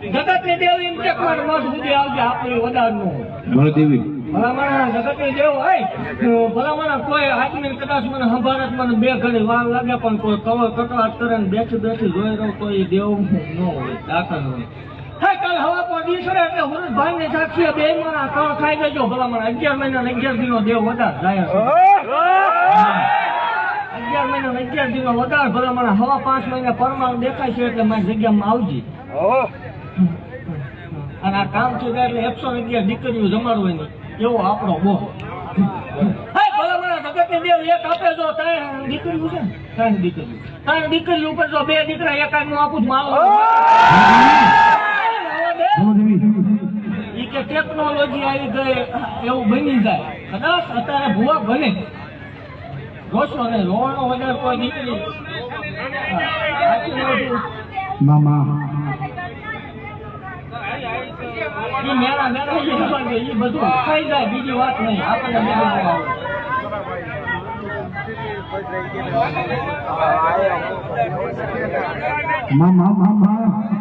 જગતની દેવી એમ કે કોણ મત સુધી આવજે આપણી વડાનું મારો દેવી ભલામણા જગતની દેવ હોય ભલામણા કોઈ આદમી કદાચ મને સંભાળત મને બે ઘડી વાર લાગે પણ કોઈ કવર કકડાટ કરે ને બેઠી બેઠી જોઈ રહ્યો તો એ દેવ ન હોય દાખલ હોય કાલ હવા પર દીસરે એટલે હુરજ ભાઈ ને સાક્ષી બે મારા કળ ખાઈ દેજો ભલામણા 11 મહિના ને 11 દિનો દેવ વધાર જાય છે 11 મહિના ને 11 દિનો વધાર ભલામણા હવા 5 મહિના પરમાણુ દેખાય છે એટલે મારી જગ્યામાં આવજી અને આ કામ છે એટલે 111 દીકરીઓ જમાડવાની એવો આપણો બોલ ભલામણા જગતની દેવ એક આપે જો ત્રણ દીકરીઓ છે ત્રણ દીકરી ઉપર જો બે દીકરા એકાદ નું આપું માલો કે ટેકનોલોજી આવી ગઈ એવું બની જાય કદાચ અત્યારે ભૂવા બને રોશો ને રોવાનો વગર કોઈ દીકરી મામા એ મેળા મેળા એ બધું ખાઈ જાય બીજી વાત નહીં આપણને મામા